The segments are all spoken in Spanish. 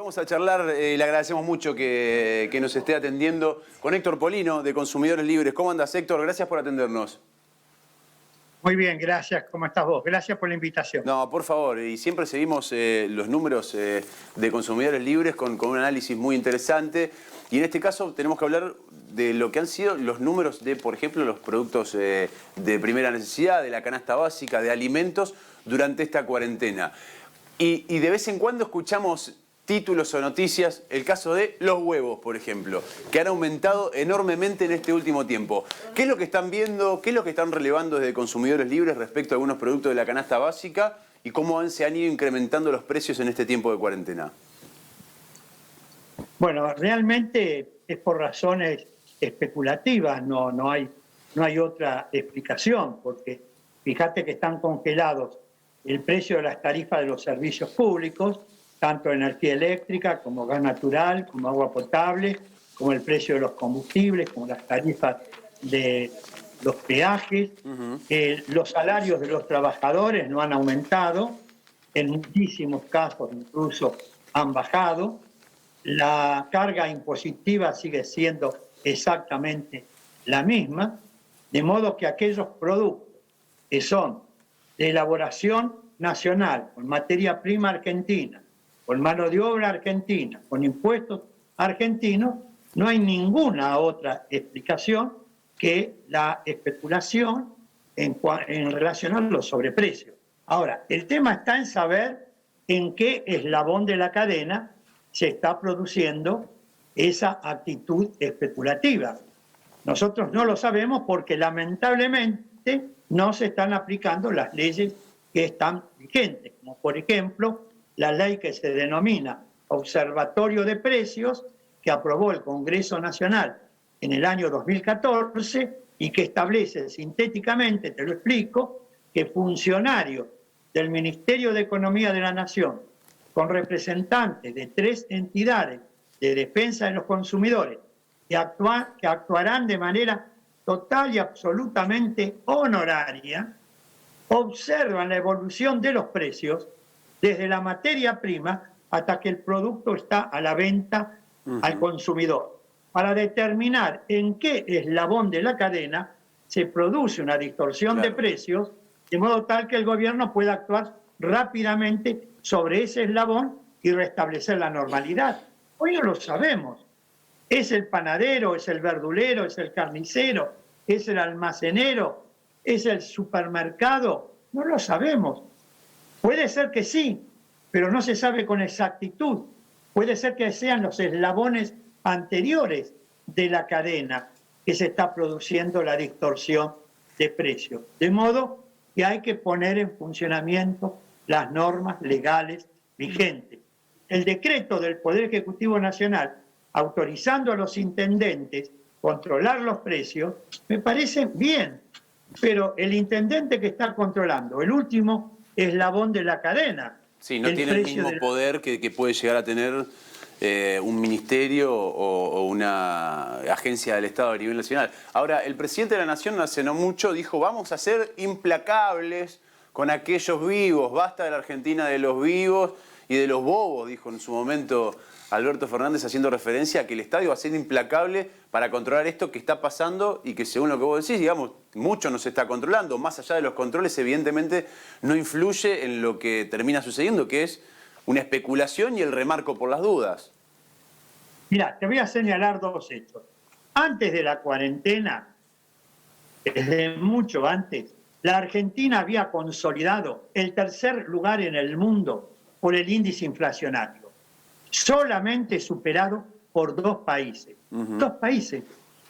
Vamos a charlar, le agradecemos mucho que nos esté atendiendo con Héctor Polino de Consumidores Libres. ¿Cómo andas, Héctor? Gracias por atendernos. Muy bien, gracias. ¿Cómo estás vos? Gracias por la invitación. No, por favor, y siempre seguimos los números de Consumidores Libres con un análisis muy interesante. Y en este caso tenemos que hablar de lo que han sido los números de, por ejemplo, los productos de primera necesidad, de la canasta básica, de alimentos durante esta cuarentena. Y de vez en cuando escuchamos títulos o noticias, el caso de los huevos, por ejemplo, que han aumentado enormemente en este último tiempo. ¿Qué es lo que están viendo, qué es lo que están relevando desde Consumidores Libres respecto a algunos productos de la canasta básica y cómo se han ido incrementando los precios en este tiempo de cuarentena? Bueno, realmente es por razones especulativas, no hay otra explicación, porque fíjate que están congelados el precio de las tarifas de los servicios públicos, tanto energía eléctrica como gas natural, como agua potable, como el precio de los combustibles, como las tarifas de los peajes. Los salarios de los trabajadores no han aumentado, en muchísimos casos incluso han bajado. La carga impositiva sigue siendo exactamente la misma, de modo que aquellos productos que son de elaboración nacional, con materia prima argentina, con mano de obra argentina, con impuestos argentinos, no hay ninguna otra explicación que la especulación en relación a los sobreprecios. Ahora, el tema está en saber en qué eslabón de la cadena se está produciendo esa actitud especulativa. Nosotros no lo sabemos porque lamentablemente no se están aplicando las leyes que están vigentes, como por ejemplo la ley que se denomina Observatorio de Precios, que aprobó el Congreso Nacional en el año 2014 y que establece sintéticamente, te lo explico, que funcionarios del Ministerio de Economía de la Nación, con representantes de 3 entidades de defensa de los consumidores, que actuarán de manera total y absolutamente honoraria, observan la evolución de los precios desde la materia prima hasta que el producto está a la venta al consumidor, para determinar en qué eslabón de la cadena se produce una distorsión de precios, de modo tal que el gobierno pueda actuar rápidamente sobre ese eslabón y restablecer la normalidad. Hoy no lo sabemos. ¿Es el panadero, es el verdulero, es el carnicero, es el almacenero, es el supermercado? No lo sabemos. Puede ser que sí, pero no se sabe con exactitud. Puede ser que sean los eslabones anteriores de la cadena que se está produciendo la distorsión de precios. De modo que hay que poner en funcionamiento las normas legales vigentes. El decreto del Poder Ejecutivo Nacional autorizando a los intendentes controlar los precios, me parece bien, pero el intendente que está controlando el último eslabón de la cadena. Sí, no tiene el mismo poder que puede llegar a tener un ministerio o una agencia del Estado a nivel nacional. Ahora, el presidente de la Nación hace no mucho dijo, vamos a ser implacables con aquellos vivos, basta de la Argentina de los vivos y de los bobos, dijo en su momento Alberto Fernández, haciendo referencia a que el Estado va a ser implacable para controlar esto que está pasando y que, según lo que vos decís, digamos, mucho no se está controlando. Más allá de los controles, evidentemente no influye en lo que termina sucediendo, que es una especulación y el remarco por las dudas. Mirá, te voy a señalar 2 hechos. Antes de la cuarentena, desde mucho antes, la Argentina había consolidado el 3er lugar en el mundo por el índice inflacionario, solamente superado por 2 países. 2 países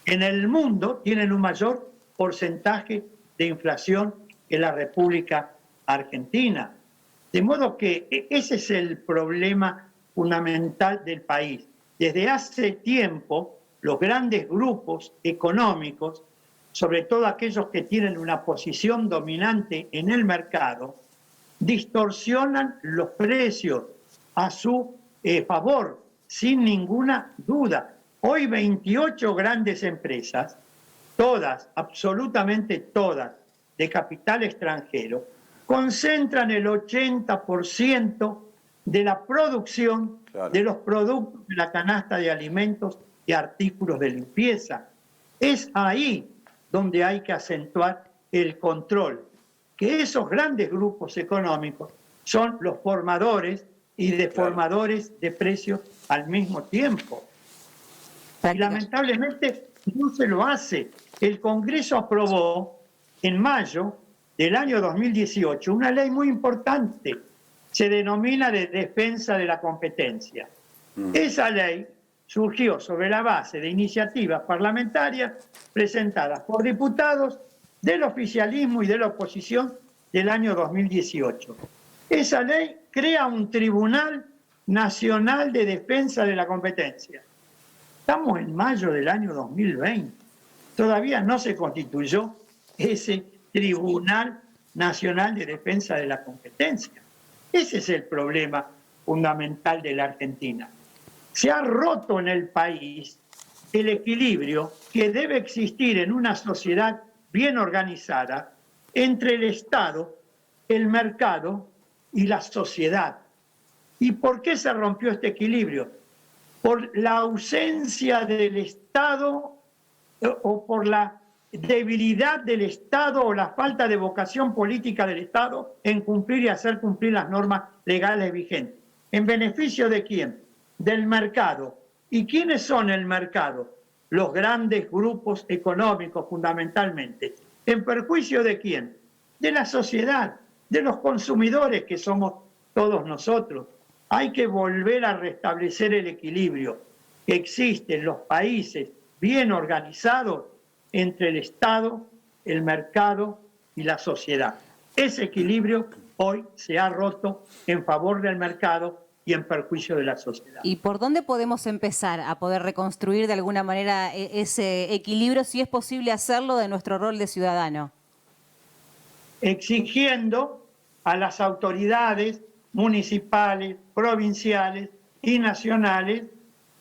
en el mundo tienen un mayor porcentaje de inflación que la República Argentina. De modo que ese es el problema fundamental del país. Desde hace tiempo, los grandes grupos económicos, sobre todo aquellos que tienen una posición dominante en el mercado, distorsionan los precios a su favor, sin ninguna duda. Hoy 28 grandes empresas, todas, absolutamente todas, de capital extranjero, concentran el 80% de la producción Claro. de los productos de la canasta de alimentos y artículos de limpieza. Es ahí donde hay que acentuar el control, que esos grandes grupos económicos son los formadores y deformadores de precios al mismo tiempo. Y lamentablemente no se lo hace. El Congreso aprobó en mayo del año 2018 una ley muy importante, se denomina de defensa de la competencia. Esa ley surgió sobre la base de iniciativas parlamentarias presentadas por diputados del oficialismo y de la oposición del año 2018. Esa ley crea un Tribunal Nacional de Defensa de la Competencia. Estamos en mayo del año 2020. Todavía no se constituyó ese Tribunal Nacional de Defensa de la Competencia. Ese es el problema fundamental de la Argentina. Se ha roto en el país el equilibrio que debe existir en una sociedad bien organizada entre el Estado, el mercado y la sociedad. ¿Y por qué se rompió este equilibrio? Por la ausencia del Estado o por la debilidad del Estado o la falta de vocación política del Estado en cumplir y hacer cumplir las normas legales vigentes. ¿En beneficio de quién? Del mercado. ¿Y quiénes son el mercado? Los grandes grupos económicos fundamentalmente. ¿En perjuicio de quién? De la sociedad, de los consumidores que somos todos nosotros. Hay que volver a restablecer el equilibrio que existe en los países bien organizados entre el Estado, el mercado y la sociedad. Ese equilibrio hoy se ha roto en favor del mercado y en perjuicio de la sociedad. ¿Y por dónde podemos empezar a poder reconstruir de alguna manera ese equilibrio, si es posible hacerlo, de nuestro rol de ciudadano? Exigiendo a las autoridades municipales, provinciales y nacionales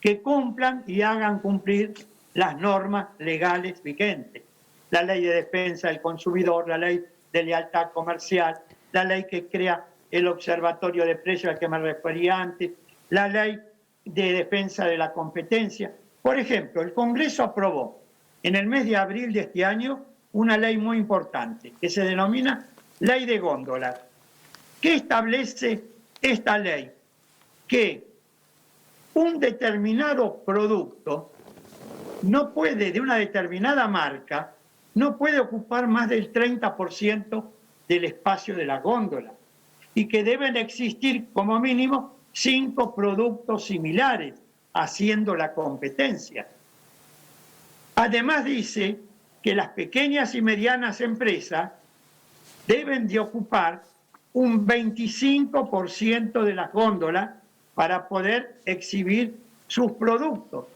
que cumplan y hagan cumplir las normas legales vigentes. La ley de defensa del consumidor, la ley de lealtad comercial, la ley que crea el observatorio de precios al que me refería antes, la ley de defensa de la competencia. Por ejemplo, el Congreso aprobó en el mes de abril de este año una ley muy importante que se denomina Ley de Góndolas. ¿Qué establece esta ley? Que un determinado producto no puede, de una determinada marca, no puede ocupar más del 30% del espacio de la góndola y que deben existir como mínimo 5 productos similares haciendo la competencia. Además dice que las pequeñas y medianas empresas deben de ocupar un 25% de las góndolas para poder exhibir sus productos.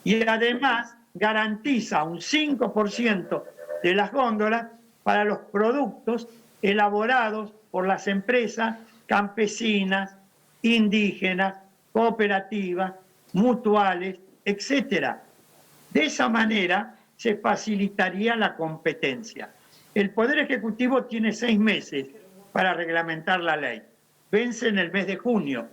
Y además garantiza un 5% de las góndolas para los productos elaborados por las empresas campesinas, indígenas, cooperativas, mutuales, etc. De esa manera se facilitaría la competencia. El Poder Ejecutivo tiene 6 meses para reglamentar la ley. Vence en el mes de junio.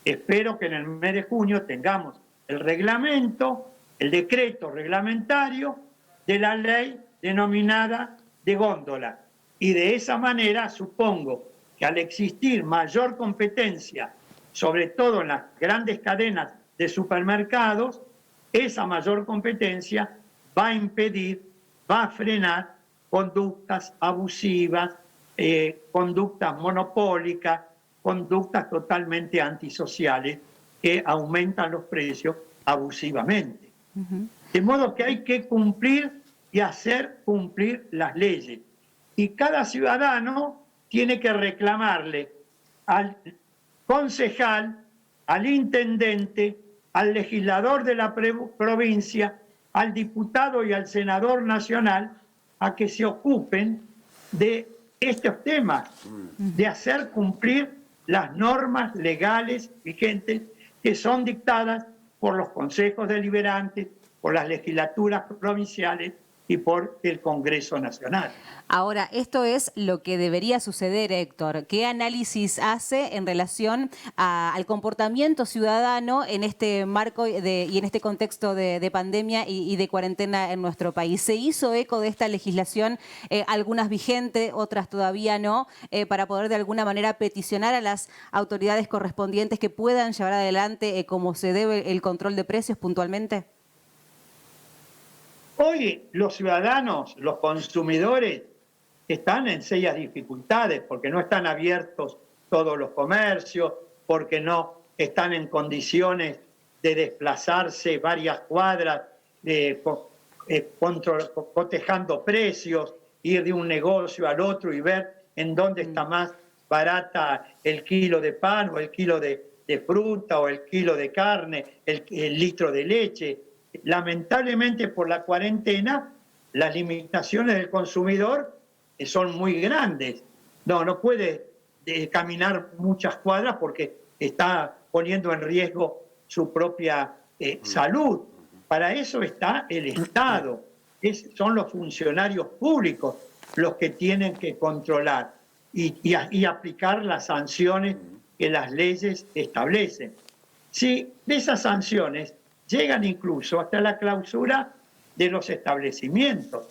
Espero que en el mes de junio tengamos el reglamento, el decreto reglamentario de la ley denominada de góndola. Y de esa manera supongo que al existir mayor competencia, sobre todo en las grandes cadenas de supermercados, esa mayor competencia va a impedir, va a frenar conductas abusivas, conductas monopólicas, conductas totalmente antisociales que aumentan los precios abusivamente. De modo que hay que cumplir y hacer cumplir las leyes. Y cada ciudadano tiene que reclamarle al concejal, al intendente, al legislador de la provincia, al diputado y al senador nacional a que se ocupen de estos temas, de hacer cumplir las normas legales vigentes que son dictadas por los consejos deliberantes, por las legislaturas provinciales y por el Congreso Nacional. Ahora, esto es lo que debería suceder, Héctor. ¿Qué análisis hace en relación al comportamiento ciudadano en este marco y en este contexto de pandemia y de cuarentena en nuestro país? ¿Se hizo eco de esta legislación, algunas vigentes, otras todavía no, para poder de alguna manera peticionar a las autoridades correspondientes que puedan llevar adelante como se debe el control de precios puntualmente? Hoy los ciudadanos, los consumidores, están en serias dificultades porque no están abiertos todos los comercios, porque no están en condiciones de desplazarse varias cuadras, cotejando precios, ir de un negocio al otro y ver en dónde está más barata el kilo de pan o el kilo de fruta o el kilo de carne, el litro de leche. Lamentablemente por la cuarentena las limitaciones del consumidor son muy grandes. No puede caminar muchas cuadras porque está poniendo en riesgo su propia salud. Para eso está el Estado. Son los funcionarios públicos los que tienen que controlar y aplicar las sanciones que las leyes establecen. Si de esas sanciones llegan incluso hasta la clausura de los establecimientos.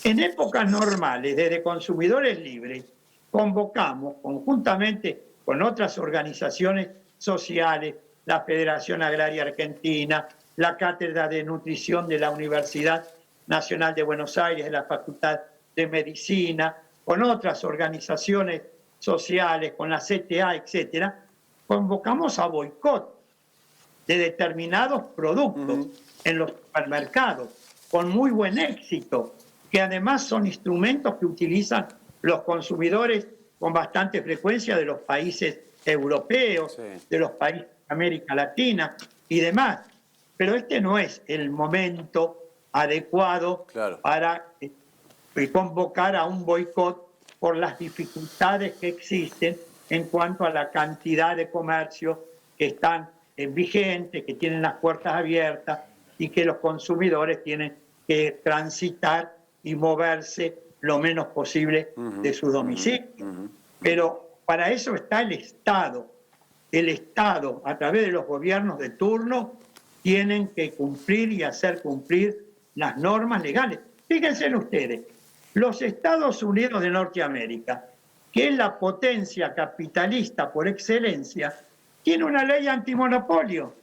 En épocas normales, desde Consumidores Libres, convocamos conjuntamente con otras organizaciones sociales, la Federación Agraria Argentina, la Cátedra de Nutrición de la Universidad Nacional de Buenos Aires, de la Facultad de Medicina, con otras organizaciones sociales, con la CTA, etcétera, convocamos a boicot de determinados productos en los supermercados, con muy buen éxito, que además son instrumentos que utilizan los consumidores con bastante frecuencia de los países europeos, de los países de América Latina y demás. Pero este no es el momento adecuado para convocar a un boicot por las dificultades que existen en cuanto a la cantidad de comercios que están vigentes, que tienen las puertas abiertas y que los consumidores tienen que transitar y moverse lo menos posible de su domicilio. Pero para eso está el Estado. El Estado, a través de los gobiernos de turno, tienen que cumplir y hacer cumplir las normas legales. Fíjense ustedes, los Estados Unidos de Norteamérica, que es la potencia capitalista por excelencia, tiene una ley antimonopolio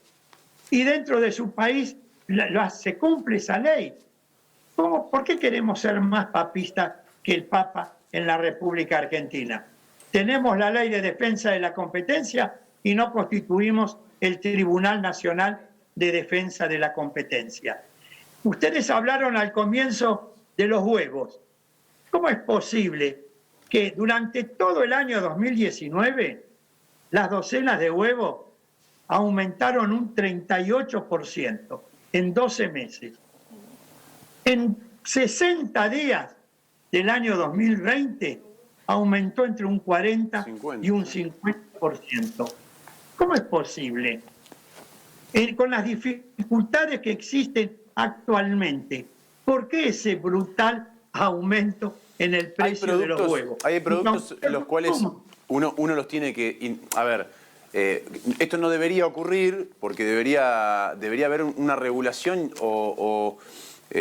y dentro de su país se cumple esa ley. ¿Por qué queremos ser más papistas que el Papa en la República Argentina? Tenemos la ley de defensa de la competencia y no constituimos el Tribunal Nacional de Defensa de la Competencia. Ustedes hablaron al comienzo de los huevos. ¿Cómo es posible que durante todo el año 2019 las docenas de huevos aumentaron un 38% en 12 meses? En 60 días del año 2020 aumentó entre un 40 y un 50%. ¿Cómo es posible? Con las dificultades que existen actualmente, ¿por qué ese brutal aumento en el precio de los huevos? Hay productos en los cuales uno los tiene que... A ver, esto no debería ocurrir porque debería haber una regulación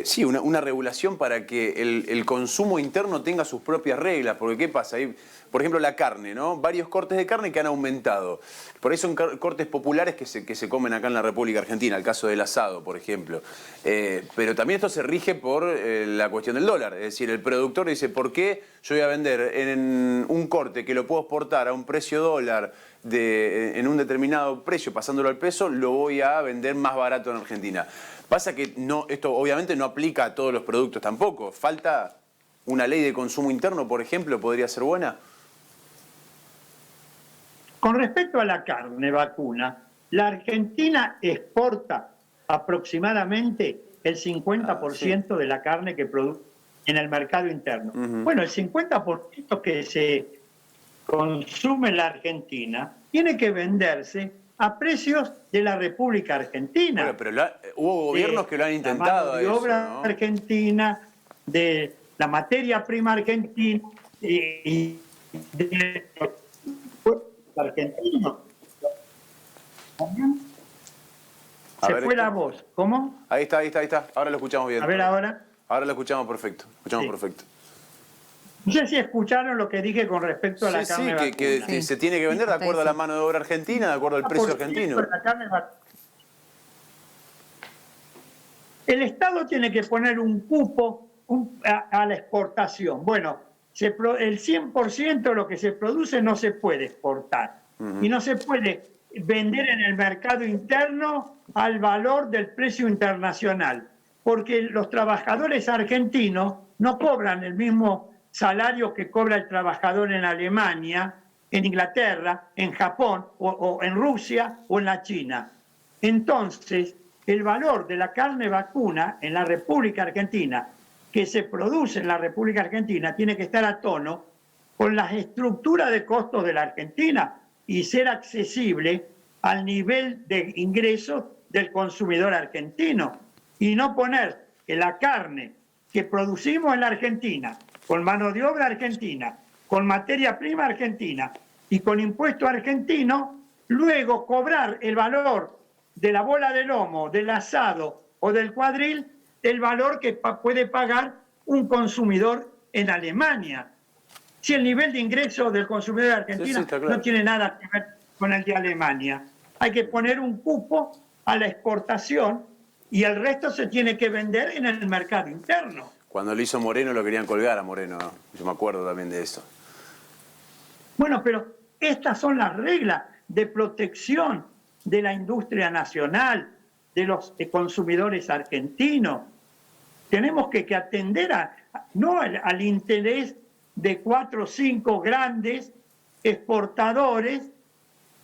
sí, una regulación para que el consumo interno tenga sus propias reglas. Porque ¿qué pasa? Hay, por ejemplo, la carne, ¿no? Varios cortes de carne que han aumentado. Por ahí son cortes populares que se comen acá en la República Argentina, el caso del asado, por ejemplo. Pero también esto se rige por la cuestión del dólar. Es decir, el productor dice, ¿por qué yo voy a vender en un corte que lo puedo exportar a un precio dólar en un determinado precio, pasándolo al peso, lo voy a vender más barato en Argentina? Pasa que esto obviamente no aplica a todos los productos tampoco. Falta una ley de consumo interno, por ejemplo, ¿podría ser buena? Con respecto a la carne vacuna, la Argentina exporta aproximadamente el 50% de la carne que produce en el mercado interno. Bueno, el 50% que se consume en la Argentina tiene que venderse a precios de la República Argentina. Bueno, pero hubo gobiernos que lo han intentado. La mano de obra argentina, de la materia prima argentina y de argentino. A Se ver, fue la voz. ¿Cómo? Ahí está, ahí está, ahí está. Ahora lo escuchamos bien. A ver ahora. Ahora lo escuchamos perfecto. Escuchamos Sí. perfecto. No sé si escucharon lo que dije con respecto a la Sí, carne sí, vacuna. que se tiene que vender de acuerdo a la mano de obra argentina, de acuerdo al precio argentino. La carne vacuna. El Estado tiene que poner un cupo a la exportación. Bueno, el 100% de lo que se produce no se puede exportar. Y no se puede vender en el mercado interno al valor del precio internacional. Porque los trabajadores argentinos no cobran el mismo salario que cobra el trabajador en Alemania, en Inglaterra, en Japón, o en Rusia o en la China. Entonces, el valor de la carne vacuna en la República Argentina, que se produce en la República Argentina, tiene que estar a tono con las estructuras de costos de la Argentina y ser accesible al nivel de ingresos del consumidor argentino. Y no poner que la carne que producimos en la Argentina, con mano de obra argentina, con materia prima argentina y con impuesto argentino, luego cobrar el valor de la bola de lomo, del asado o del cuadril, el valor que puede pagar un consumidor en Alemania. Si el nivel de ingreso del consumidor argentino está claro. no tiene nada que ver con el de Alemania. Hay que poner un cupo a la exportación y el resto se tiene que vender en el mercado interno. Cuando lo hizo Moreno lo querían colgar a Moreno. Yo me acuerdo también de eso. Bueno, pero estas son las reglas de protección de la industria nacional, de los consumidores argentinos. Tenemos que atender no al interés de 4 o 5 grandes exportadores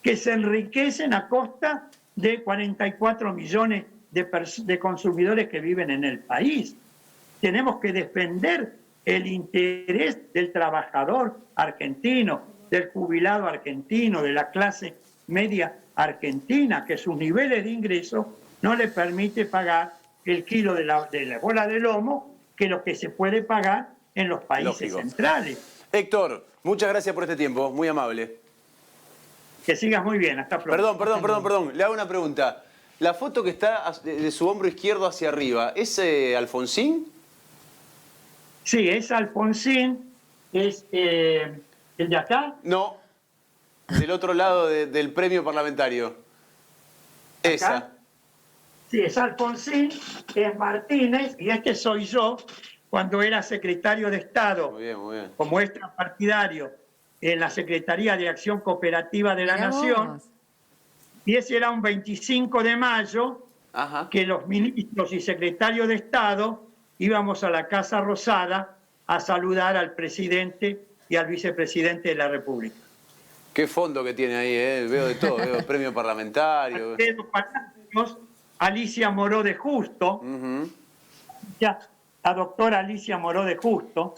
que se enriquecen a costa de 44 millones de consumidores que viven en el país. Tenemos que defender el interés del trabajador argentino, del jubilado argentino, de la clase media argentina, que sus niveles de ingreso no le permite pagar el kilo de la bola de lomo que lo que se puede pagar en los países centrales. Héctor, muchas gracias por este tiempo, muy amable. Que sigas muy bien, hasta pronto. Perdón, le hago una pregunta. La foto que está de su hombro izquierdo hacia arriba, ¿es Alfonsín? Sí, es Alfonsín, es el de acá. No, del otro lado del premio parlamentario. Esa. ¿Acá? Sí, es Alfonsín, es Martínez, y este soy yo cuando era secretario de Estado, Muy bien. como extrapartidario en la Secretaría de Acción Cooperativa de la Nación. Y ese era un 25 de mayo, que los ministros y secretarios de Estado íbamos a la Casa Rosada a saludar al presidente y al vicepresidente de la República. Qué fondo que tiene ahí, veo de todo, veo premio parlamentario. Alicia Moró de Justo, la doctora Alicia Moró de Justo,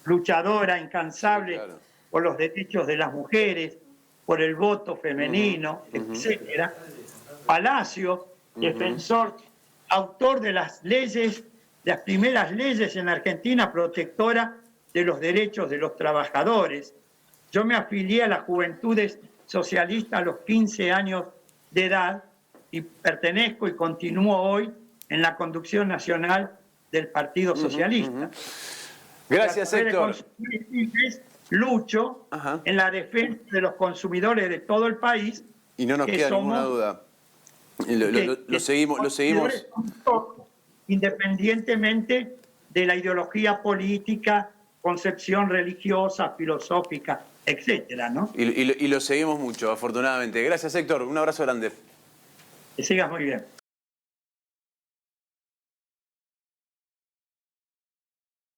luchadora incansable por los derechos de las mujeres, por el voto femenino, etcétera. Palacio, defensor, autor de las leyes, las primeras leyes en Argentina protectora de los derechos de los trabajadores. Yo me afilié a las Juventudes Socialistas a los 15 años de edad y pertenezco y continúo hoy en la conducción nacional del Partido Socialista. Gracias, Héctor. Lucho en la defensa de los consumidores de todo el país. Y no nos queda ninguna duda. Lo seguimos. Independientemente de la ideología política, concepción religiosa, filosófica, etcétera, ¿no? Y lo seguimos mucho, afortunadamente. Gracias, Héctor. Un abrazo grande. Que sigas muy bien.